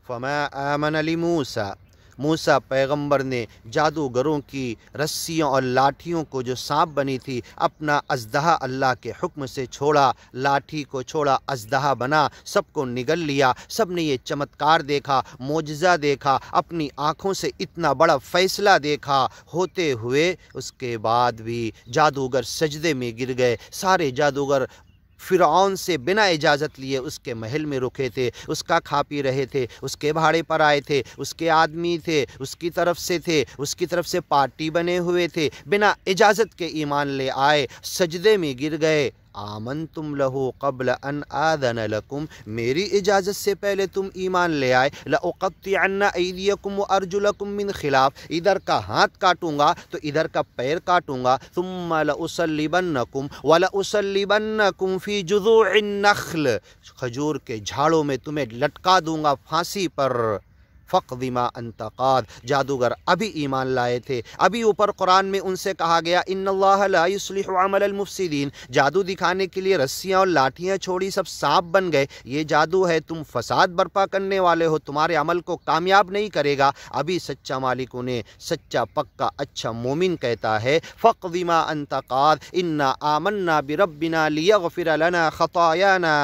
फमा आमन लिमूसा, मूसा पैगंबर ने जादूगरों की रस्सियों और लाठियों को जो सांप बनी थी अपना अजदहा अल्लाह के हुक्म से छोड़ा, लाठी को छोड़ा, अजदहा बना, सबको निगल लिया। सब ने ये चमत्कार देखा, मोजज़ा देखा, अपनी आँखों से इतना बड़ा फ़ैसला देखा होते हुए उसके बाद भी जादूगर सजदे में गिर गए। सारे जादूगर फ़िरऔन से बिना इजाज़त लिए उसके महल में रुके थे, उसका खा पी रहे थे, उसके भाड़े पर आए थे, उसके आदमी थे, उसकी तरफ से थे, उसकी तरफ से पार्टी बने हुए थे, बिना इजाज़त के ईमान ले आए, सजदे में गिर गए। आमनतुम लहू क़ब्ल अन आज़न लकुम, मेरी इजाज़त से पहले तुम ईमान ले आए। लअक़त्तिअन्ना अयदियकुम व अर्जुलकुम मिन खिलाफ़, इधर का हाथ काटूँगा तो इधर का पैर काटूँगा। सुम्मा लउसल्लिबन्नकुम व लउसल्लिबन्नकुम फ़ी जुज़ूഇन नख़्ल, खजूर के झाड़ों में तुम्हें लटका दूँगा फांसी पर। फ़क़्दि मा अंत क़ाद, जादूगर अभी ईमान लाए थे, अभी ऊपर कुरान में उनसे कहा गया इन्नल्लाह ला युस्लिहु अमलल मुफ़्सिदीन, जादू दिखाने के लिए रस्सियाँ और लाठियाँ छोड़ी सब सांप बन गए, ये जादू है, तुम फसाद बर्पा करने वाले हो, तुम्हारे अमल को कामयाब नहीं करेगा। अभी सच्चा मालिक उन्हें सच्चा पक्का अच्छा मोमिन कहता है। फ़क़्दि मा अंत क़ाद इन्ना आमन्ना बिरब्बिना लियग़फ़िर लना ख़तायाना,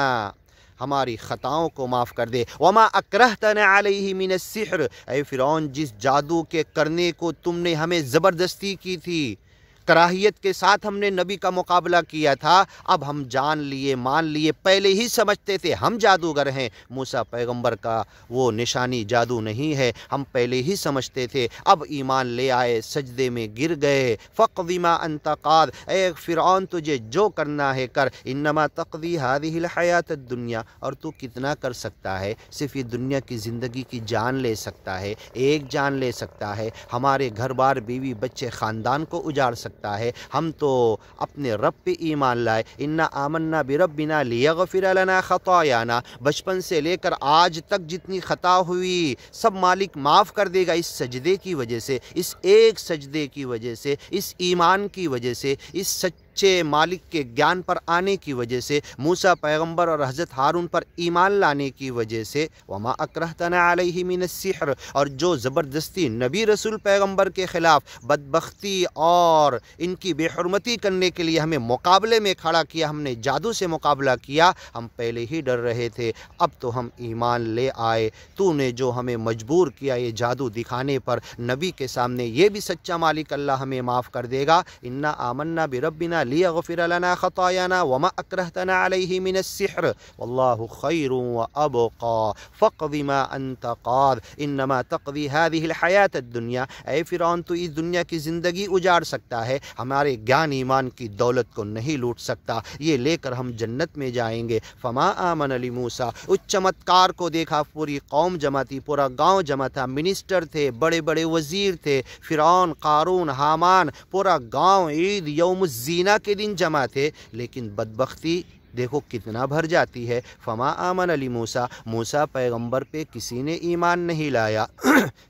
हमारी ख़ताओं को माफ़ कर दे। वमा अकरहतना अलैहि मिनस सिह्र, ऐ फ़िरौन जिस जादू के करने को तुमने हमें ज़बरदस्ती की थी, कराहियत के साथ हमने नबी का मुकाबला किया था, अब हम जान लिए, मान लिए, पहले ही समझते थे हम जादूगर हैं। मूसा पैगंबर का वो निशानी जादू नहीं है, हम पहले ही समझते थे, अब ईमान ले आए, सजदे में गिर गए। फ़क़्दि मा अंत क़ाद, ए फ़िरऔन तुझे जो करना है कर, इन्नमा तक़दी हादिहिल हयातद दुनिया, और तू कितना कर सकता है, सिर्फ़ ये दुनिया की ज़िंदगी की जान ले सकता है, एक जान ले सकता है, हमारे घर बार बीवी बच्चे ख़ानदान को उजाड़ सकता है। हम तो अपने रब पे ईमान लाए। इन्ना आमन्ना बिरब्बिना लियग़फ़िर लना ख़तायाना, बचपन से लेकर आज तक जितनी ख़ता हुई सब मालिक माफ़ कर देगा इस सजदे की वजह से, इस एक सजदे की वजह से, इस ईमान की वजह से, इस सच्चे मालिक के ज्ञान पर आने की वजह से, मूसा पैगंबर और हज़रत हारून पर ईमान लाने की वजह से। वमा अकरहतना अलैहि मिनस सिह्र, और जो ज़बरदस्ती नबी रसूल पैगंबर के ख़िलाफ़ बदबख्ती और इनकी बेहुरमती करने के लिए हमें मुकाबले में खड़ा किया, हमने जादू से मुकाबला किया, हम पहले ही डर रहे थे, अब तो हम ईमान ले आए। तूने जो हमें मजबूर किया ये जादू दिखाने पर नबी के सामने, ये भी सच्चा मालिक अल्लाह हमें माफ़ कर देगा। इन्ना आमन्ना बिरब्बिना लियग़फ़िर लना ख़तायाना वमा अकरहतना अलैहि मिनस सिह्र वल्लाहु खैरुन व अबक़ा फ़क़्दि मा अंत क़ाद इन्नमा तक़दी हादिहिल हयातद दुनिया, ऐ फ़िरऔन तू इस दुनिया की ज़िंदगी उजाड़ सकता है, हमारे ज्ञान ईमान की दौलत को नहीं लूट सकता, ये लेकर हम जन्नत में जाएंगे। फ़मा आमन लि मूसा, उस चमत्कार को देखा, पूरी कौम जमा थी, पूरा गाँव जमा था, मिनिस्टर थे, बड़े बड़े वज़ीर थे, फ़िरऔन, क़ारून, हामान, पूरा गाँव ईद यौमुज़्ज़ीना के दिन जमा थे, लेकिन बदबख्ती देखो कितना भर जाती है। फ़मा आमन अली मूसा, मूसा पैगंबर पे किसी ने ईमान नहीं लाया।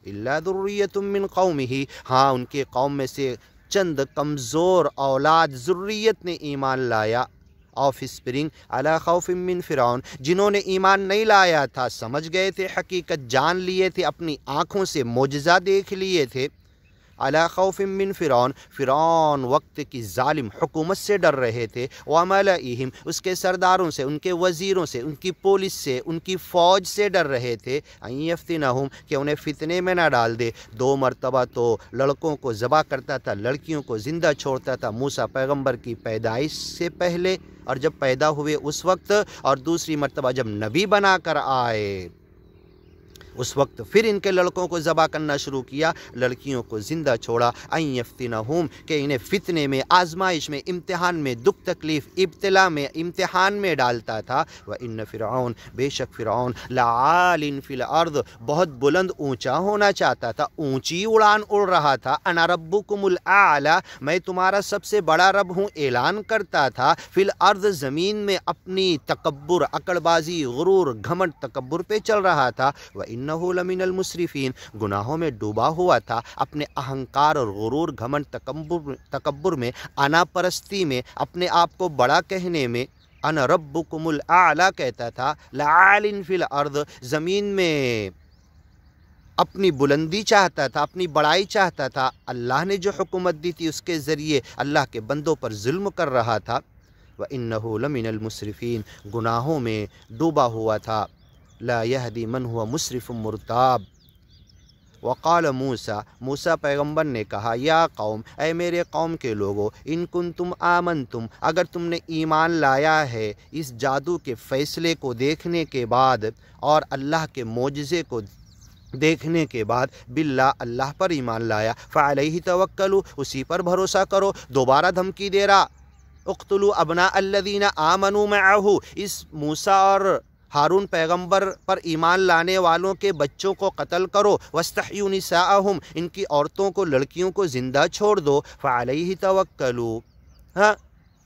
इल्ला दुर्रियतुम मिन कौमिही, हाँ उनके कौम में से चंद कमज़ोर औलाद ज़ुर्रियत ने ईमान लाया। ऑफ स्प्रिंग अला खौफ़िम मिन फ़िरऔन, जिन्होंने ईमान नहीं लाया था, समझ गए थे, हकीकत जान लिए थे, अपनी आँखों से मोजज़ा देख लिए थे। अला खौफ़िम मिन फ़िरऔन, फ़िरऔन वक्त की ज़ालिम हुकूमत से डर रहे थे। व मलाइहिम, उसके सरदारों से, उनके वज़ीरों से, उनकी पुलिस से, उनकी फ़ौज से डर रहे थे। अन यफ्तिनहुम, कि उन्हें फितने में ना डाल दे। 2 मरतबा तो लड़कों को ज़बा करता था, लड़कियों को ज़िंदा छोड़ता था, मूसा पैगंबर की पैदाइश से पहले और जब पैदा हुए उस वक्त, और दूसरी मरतबा जब नबी बना कर आए उस वक्त फिर इनके लड़कों को ज़बा करना शुरू किया, लड़कियों को ज़िंदा छोड़ा। अन यफ्तिनहुम, कि इन्हें फितने में, आजमाइश में, इम्तिहान में, दुख तकलीफ़, इब्तिला में, इम्तिहान में डालता था। व इन्न फ़िरऔन, बेशक फ़िरऔन, लआलिन फ़िल अर्द, बहुत बुलंद ऊँचा होना चाहता था, ऊँची उड़ान उड़ रहा था। अना रब्बुकुमुल आला, मैं तुम्हारा सबसे बड़ा रब हूँ, ऐलान करता था। फ़िल अर्द, ज़मीन में अपनी तकब्बुर, अकड़बाजी, गुरूर, घमंड, तकब्बुर पे चल रहा था। व इन्नहु लमिनल मुस्रिफीन, गुनाहों में डूबा हुआ था, अपने अहंकार और गुरूर, घमंड, तकब्बुर में, अना परस्ती में, अपने आप को बड़ा कहने में। अना रब्बुकुमुल आला कहता था, लआलिन फ़िल अर्द, ज़मीन में اپنی بلندی چاہتا تھا، اپنی بڑائی چاہتا تھا، اللہ نے جو حکومت دی تھی اس کے ذریعے اللہ کے بندوں پر ظلم کر رہا تھا۔ وَإِنَّهُ لَمِنَ الْمُسْرِفِينَ، گناہوں میں ڈوبا ہوا تھا۔ لا يهدي من هو مسرف مرتاب۔ وقال موسیٰ، موسیٰ پیغمبر نے کہا، یا قوم، اے میرے قوم کے لوگو، ان کنتم آمنتم، اگر تم نے ایمان لایا ہے اس جادو کے فیصلے کو دیکھنے کے بعد اور اللہ کے معجزے کو دیکھنے کے بعد، باللہ، اللہ پر ایمان لایا، فعلیہ توکلوا، اسی پر بھروسہ کرو۔ دوبارہ دھمکی دے رہا، اقتلوا ابناء الذین آمنوا معہ، اس موسیٰ اور ہارون پیغمبر پر ایمان لانے والوں کے بچوں کو قتل کرو، واستحیوا نساءہم، ان کی عورتوں کو، لڑکیوں کو زندہ چھوڑ دو، فعلیہ توکلوا، ہاں،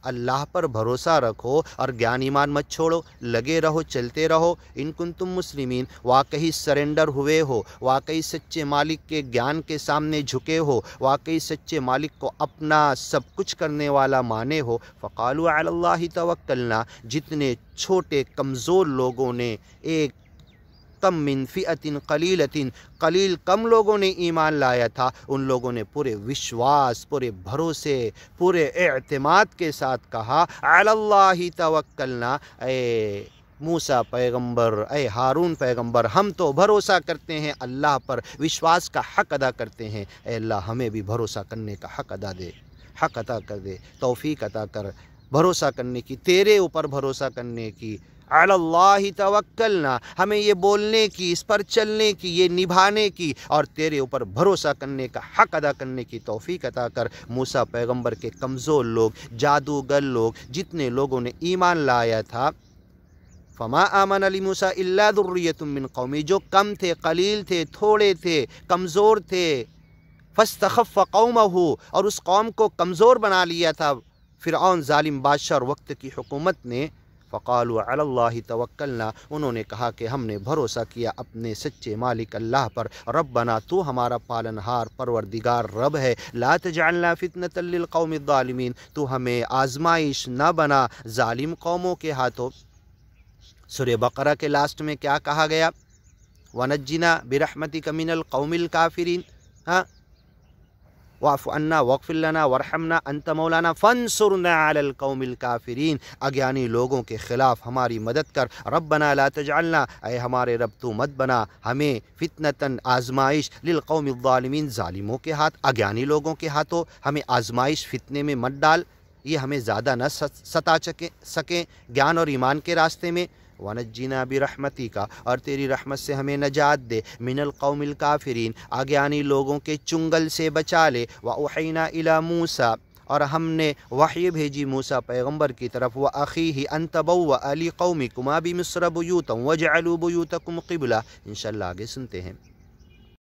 اللہ پر بھروسہ رکھو اور گیان ایمان مت چھوڑو، لگے رہو، چلتے رہو۔ ان کنتم مسلمین، واقعی سرنڈر ہوئے ہو، واقعی سچے مالک کے گیان کے سامنے جھکے ہو، واقعی سچے مالک کو اپنا سب کچھ کرنے والا مانے ہو۔ فقالوا علی اللہ توکلنا، جتنے چھوٹے کمزور لوگوں نے، ایک کم من فئۃ قلیلۃ، قلیل کم لوگوں نے ایمان لایا تھا، ان لوگوں نے پورے وشواس، پورے بھروسے، پورے اعتماد کے ساتھ کہا، علی اللہ توکلنا، اے موسیٰ پیغمبر، اے ہارون پیغمبر، ہم تو بھروسہ کرتے ہیں اللہ پر، وشواس کا حق ادا کرتے ہیں، اے اللہ ہمیں بھی بھروسہ کرنے کا حق ادا دے، حق عطا کر دے، توفیق عطا کر بھروسہ کرنے کی، تیرے اوپر بھروسہ کرنے کی، علی اللہ توکلنا، ہمیں یہ بولنے کی، اس پر چلنے کی، یہ نبھانے کی اور تیرے اوپر بھروسہ کرنے کا حق ادا کرنے کی توفیق عطا کر۔ موسیٰ پیغمبر کے کمزور لوگ، جادوگر لوگ، جتنے لوگوں نے ایمان لایا تھا، فما آمن لموسیٰ الا ذریۃ من قومی، جو کم تھے، قلیل تھے، تھوڑے تھے، کمزور تھے، فاستخف قومہ، اور اس قوم کو کمزور بنا لیا تھا فرعون ظالم بادشاہ اور وقت کی حکومت نے۔ فقالوا علی اللہ توکلنا، انہوں نے کہا کہ ہم نے بھروسہ کیا اپنے سچے مالک اللہ پر، ربنا، تو ہمارا پالنہار پروردگار رب ہے، لا تجعلنا فتنة للقوم الظالمین، تو ہمیں آزمائش نہ بنا ظالم قوموں کے ہاتھوں۔ سورہ بقرہ کے لاسٹ میں کیا کہا گیا؟ وَنَجِّنَا بِرَحْمَتِكَ مِنَ الْقَوْمِ الْكَافِرِينَ، ہاں، واعف عنا واغفر لنا وارحمنا انت مولانا فانصرنا علی القوم الکافرین، اگیانی لوگوں کے خلاف ہماری مدد کر، ربنا لا تجعلنا، اے ہمارے رب تو مت بنا ہمیں، فتنتاً، آزمائش، للقوم الظالمین، ظالموں کے ہاتھ، اگیانی لوگوں کے ہاتھوں ہمیں آزمائش، فتنے میں مت ڈال، یہ ہمیں زیادہ نہ ستا سکیں گیان اور ایمان کے راستے میں۔ وَنَجِّنَا بِرَحْمَتِكَ، اور تیری رحمت سے ہمیں نجات دے، مِنَ الْقَوْمِ الْكَافِرِينَ، آگیانی لوگوں کے چنگل سے بچا لے، وَأُوحَيْنَا إِلَى مُوسَىٰ، اور ہم نے وحی بھیجی موسیٰ پیغمبر کی طرف، وَأَخِيهِ أَن تَبَوَّأَ لِقَوْمِكُمَا بِمِصْرَ بُيُوتًا وَاجْعَلُوا بُيُوتَكُمْ قِبْلَةً، انشاءاللہ آگے سنتے ہیں۔